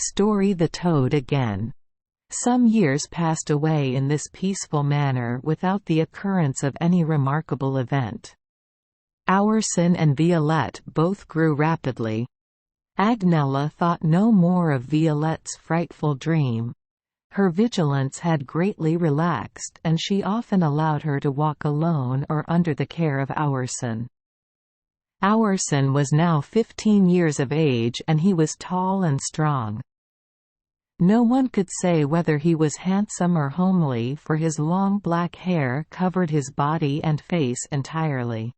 Story the Toad Again. Some years passed away in this peaceful manner without the occurrence of any remarkable event. Ourson and Violette both grew rapidly. Agnella thought no more of Violette's frightful dream. Her vigilance had greatly relaxed, and she often allowed her to walk alone or under the care of Ourson. Ourson was now 15 years of age, and he was tall and strong. No one could say whether he was handsome or homely, for his long black hair covered his body and face entirely.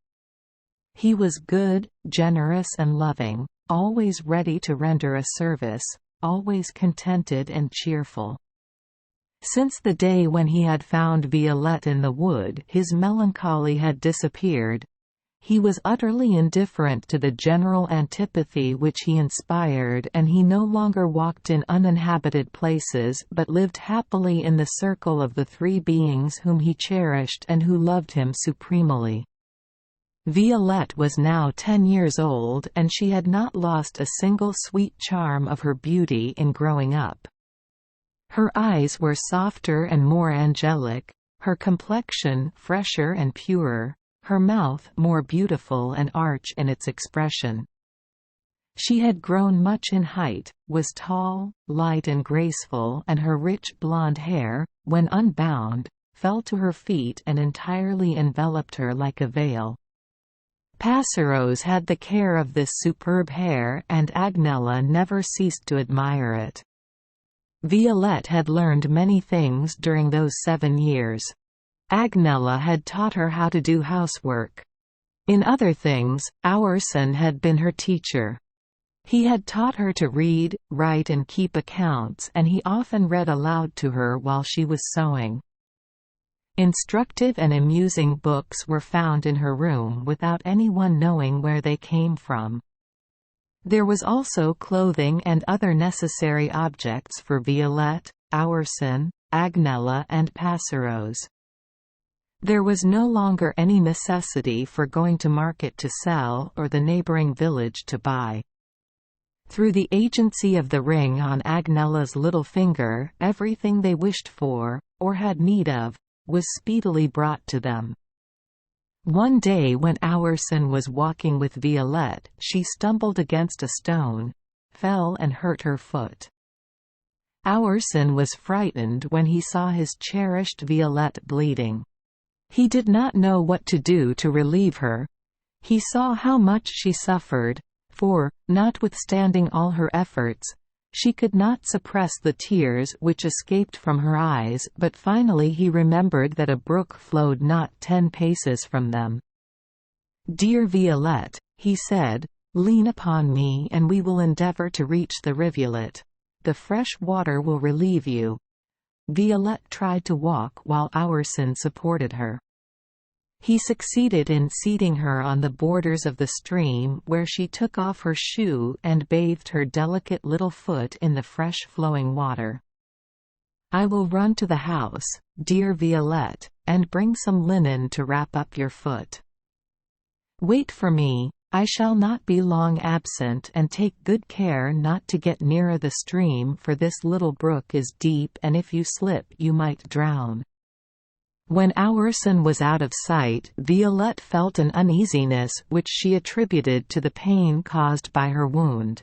He was good, generous and loving, always ready to render a service, always contented and cheerful. Since the day when he had found Violette in the wood, his melancholy had disappeared. He was utterly indifferent to the general antipathy which he inspired, and he no longer walked in uninhabited places but lived happily in the circle of the three beings whom he cherished and who loved him supremely. Violette was now 10 years old, and she had not lost a single sweet charm of her beauty in growing up. Her eyes were softer and more angelic, her complexion fresher and purer, her mouth more beautiful and arch in its expression. She had grown much in height, was tall, light and graceful, and her rich blonde hair, when unbound, fell to her feet and entirely enveloped her like a veil. Passerose had the care of this superb hair, and Agnella never ceased to admire it. Violette had learned many things during those 7 years. Agnella had taught her how to do housework. In other things, Ourson had been her teacher. He had taught her to read, write and keep accounts, and he often read aloud to her while she was sewing. Instructive and amusing books were found in her room without anyone knowing where they came from. There was also clothing and other necessary objects for Violette, Ourson, Agnella and Passerose. There was no longer any necessity for going to market to sell or the neighboring village to buy. Through the agency of the ring on Agnella's little finger, everything they wished for, or had need of, was speedily brought to them. One day when Ourson was walking with Violette, she stumbled against a stone, fell and hurt her foot. Ourson was frightened when he saw his cherished Violette bleeding. He did not know what to do to relieve her. He saw how much she suffered, for, notwithstanding all her efforts, she could not suppress the tears which escaped from her eyes, but finally he remembered that a brook flowed not 10 paces from them. "Dear Violette," he said, "lean upon me and we will endeavor to reach the rivulet. The fresh water will relieve you." Violette tried to walk while Ourson supported her. He succeeded in seating her on the borders of the stream, where she took off her shoe and bathed her delicate little foot in the fresh flowing water. "I will run to the house, dear Violette, and bring some linen to wrap up your foot. Wait for me, I shall not be long absent, and take good care not to get nearer the stream, for this little brook is deep and if you slip you might drown." When Ourson was out of sight, Violette felt an uneasiness which she attributed to the pain caused by her wound.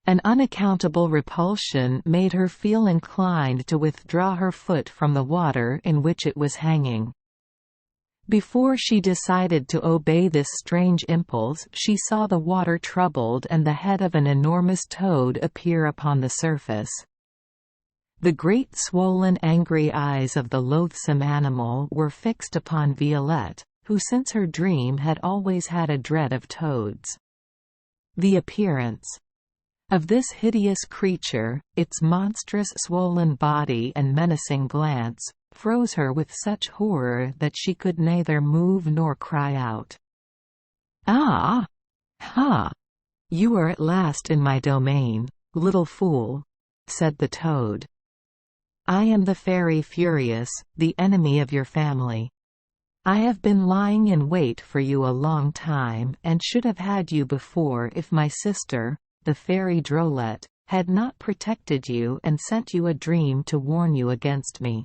An unaccountable repulsion made her feel inclined to withdraw her foot from the water in which it was hanging. Before she decided to obey this strange impulse, she saw the water troubled and the head of an enormous toad appear upon the surface. The great swollen angry eyes of the loathsome animal were fixed upon Violette, who since her dream had always had a dread of toads. The appearance of this hideous creature, its monstrous swollen body and menacing glance, froze her with such horror that she could neither move nor cry out. "Ah! Ha! You are at last in my domain, little fool," said the toad. "I am the fairy Furious, the enemy of your family. I have been lying in wait for you a long time, and should have had you before if my sister, the fairy Drolette, had not protected you and sent you a dream to warn you against me.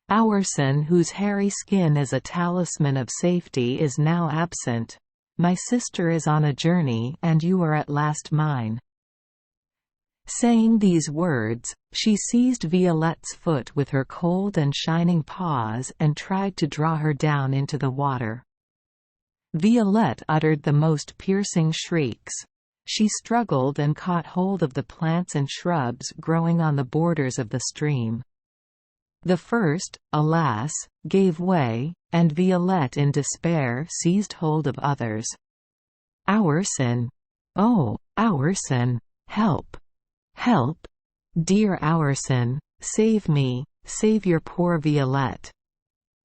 Aurson, whose hairy skin is a talisman of safety, is now absent. My sister is on a journey and you are at last mine." Saying these words, she seized Violette's foot with her cold and shining paws and tried to draw her down into the water. Violette uttered the most piercing shrieks. She struggled and caught hold of the plants and shrubs growing on the borders of the stream. The first, alas, gave way, and Violette in despair seized hold of others. "Aurson! Oh, Aurson! Help! Help! Dear Aurson, save me, save your poor Violette!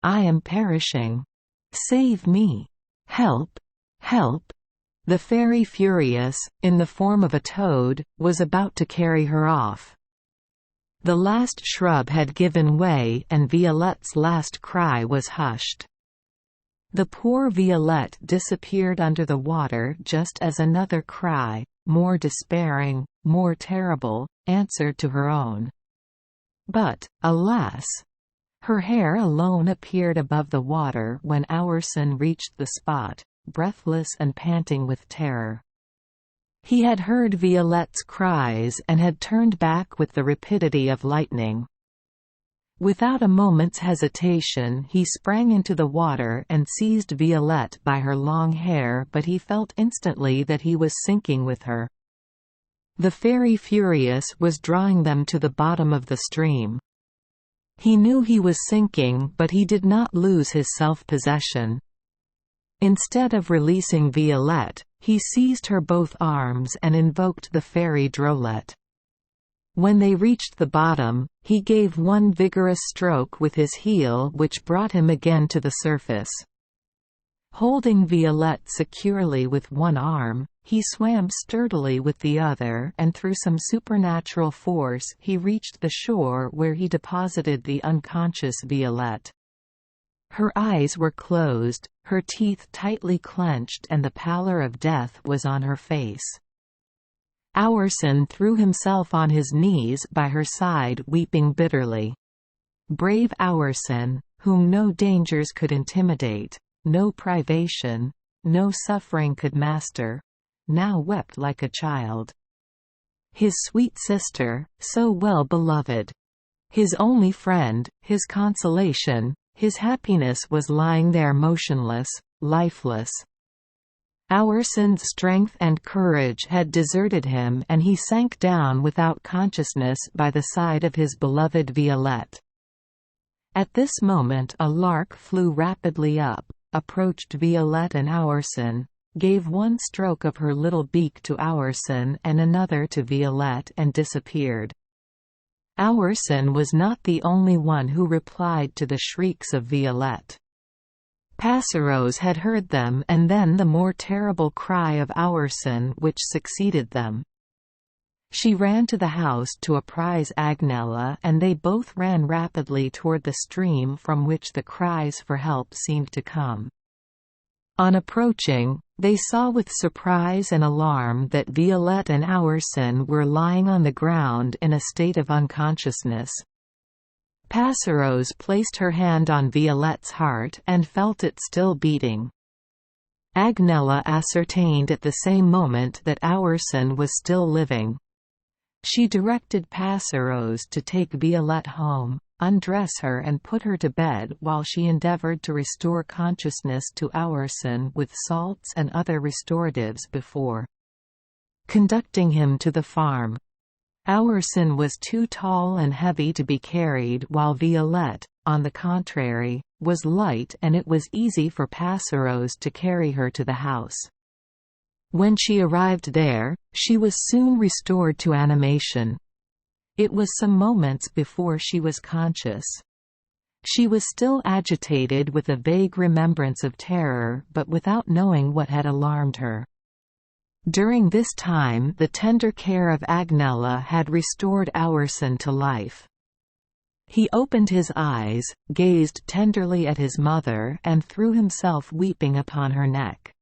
I am perishing! Save me! Help! Help!" The fairy, furious, in the form of a toad, was about to carry her off. The last shrub had given way and Violette's last cry was hushed. The poor Violette disappeared under the water just as another cry, more despairing, more terrible, answered to her own. But, alas! Her hair alone appeared above the water when Aurson reached the spot, breathless and panting with terror. He had heard Violette's cries and had turned back with the rapidity of lightning. Without a moment's hesitation he sprang into the water and seized Violette by her long hair, but he felt instantly that he was sinking with her. The fairy, furious, was drawing them to the bottom of the stream. He knew he was sinking, but he did not lose his self-possession. Instead of releasing Violette, he seized her both arms and invoked the fairy Drolette. When they reached the bottom, he gave one vigorous stroke with his heel which brought him again to the surface. Holding Violette securely with one arm, he swam sturdily with the other and through some supernatural force he reached the shore where he deposited the unconscious Violette. Her eyes were closed, her teeth tightly clenched, and the pallor of death was on her face. Aurson threw himself on his knees by her side, weeping bitterly. Brave Aurson, whom no dangers could intimidate, no privation, no suffering could master, now wept like a child. His sweet sister, so well beloved, his only friend, his consolation, his happiness, was lying there motionless, lifeless. Aurson's strength and courage had deserted him and he sank down without consciousness by the side of his beloved Violette. At this moment a lark flew rapidly up, approached Violette and Aurson, gave one stroke of her little beak to Aurson and another to Violette and disappeared. Aurson was not the only one who replied to the shrieks of Violette. Passerose had heard them and then the more terrible cry of Aurson which succeeded them. She ran to the house to apprise Agnella and they both ran rapidly toward the stream from which the cries for help seemed to come. On approaching, they saw with surprise and alarm that Violette and Aurson were lying on the ground in a state of unconsciousness. Passerose placed her hand on Violette's heart and felt it still beating. Agnella ascertained at the same moment that Aurson was still living. She directed Passerose to take Violette home, undress her and put her to bed while she endeavored to restore consciousness to Aurson with salts and other restoratives before conducting him to the farm. Aurson was too tall and heavy to be carried while Violette, on the contrary, was light and it was easy for Passerose to carry her to the house. When she arrived there, she was soon restored to animation. It was some moments before she was conscious. She was still agitated with a vague remembrance of terror but without knowing what had alarmed her. During this time the tender care of Agnella had restored Aurson to life. He opened his eyes, gazed tenderly at his mother and threw himself weeping upon her neck.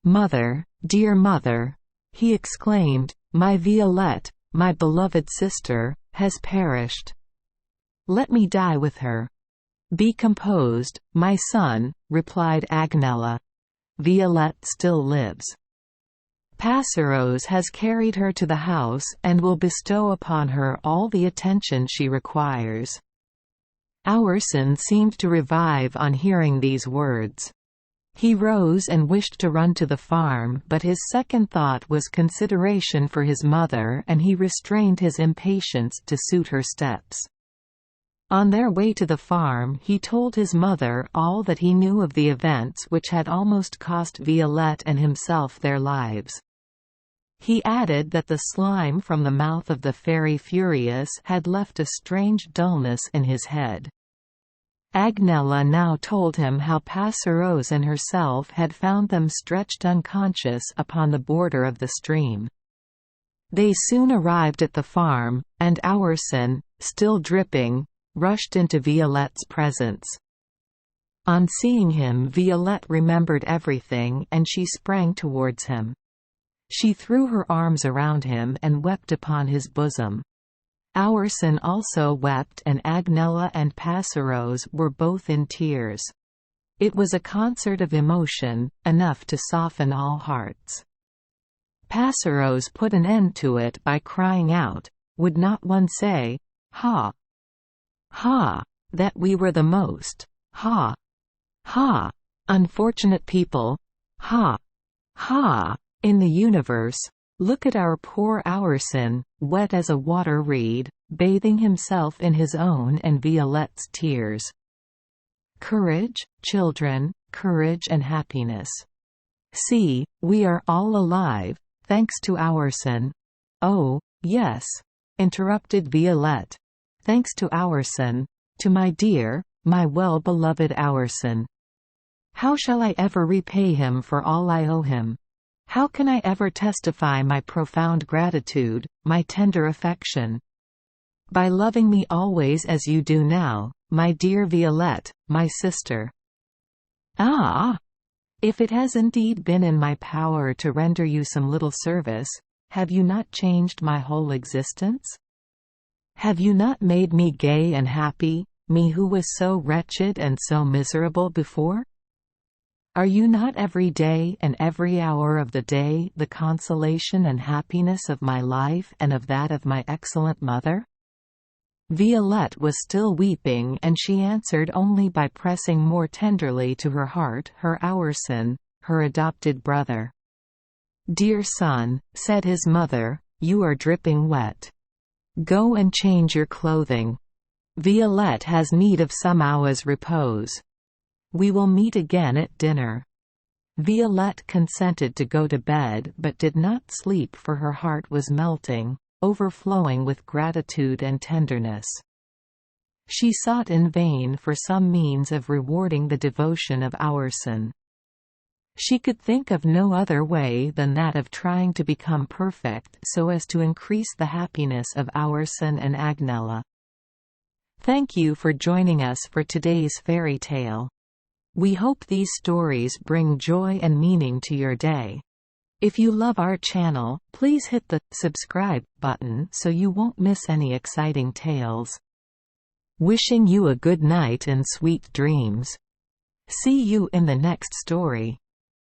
"Mother, dear mother," he exclaimed, My Violette, my beloved sister, has perished. Let me die with her." "Be composed, my son," replied Agnella. "Violette still lives. Passerose has carried her to the house and will bestow upon her all the attention she requires." Auerson seemed to revive on hearing these words. He rose and wished to run to the farm, but his second thought was consideration for his mother, and he restrained his impatience to suit her steps. On their way to the farm he told his mother all that he knew of the events which had almost cost Violette and himself their lives. He added that the slime from the mouth of the fairy Furious had left a strange dullness in his head. Agnella now told him how Passerose and herself had found them stretched unconscious upon the border of the stream. They soon arrived at the farm, and Auerson, still dripping, rushed into Violette's presence. On seeing him, Violette remembered everything, and she sprang towards him. She threw her arms around him and wept upon his bosom. Auerson also wept, and Agnella and Passerose were both in tears. It was a concert of emotion, enough to soften all hearts. Passerose put an end to it by crying out, "Would not one say, ha! Ha! That we were the most, ha! Ha! Unfortunate people, ha! Ha! In the universe. Look at our poor Auerson, wet as a water reed, bathing himself in his own and Violette's tears. Courage, children, courage and happiness. See, we are all alive, thanks to Auerson." "Oh, yes," interrupted Violette. "Thanks to Auerson, to my dear, my well-beloved Auerson. How shall I ever repay him for all I owe him? How can I ever testify my profound gratitude, my tender affection? By loving me always as you do now, my dear Violette, my sister." "Ah! If it has indeed been in my power to render you some little service, have you not changed my whole existence? Have you not made me gay and happy, me who was so wretched and so miserable before? Are you not every day and every hour of the day the consolation and happiness of my life and of that of my excellent mother?" Violette was still weeping, and she answered only by pressing more tenderly to her heart her Auerson, her adopted brother. "Dear son," said his mother, "you are dripping wet. Go and change your clothing. Violette has need of some hour's repose. We will meet again at dinner." Violette consented to go to bed, but did not sleep, for her heart was melting, overflowing with gratitude and tenderness. She sought in vain for some means of rewarding the devotion of Auerson. She could think of no other way than that of trying to become perfect so as to increase the happiness of Auerson and Agnella. Thank you for joining us for today's fairy tale. We hope these stories bring joy and meaning to your day. If you love our channel, please hit the subscribe button so you won't miss any exciting tales. Wishing you a good night and sweet dreams. See you in the next story.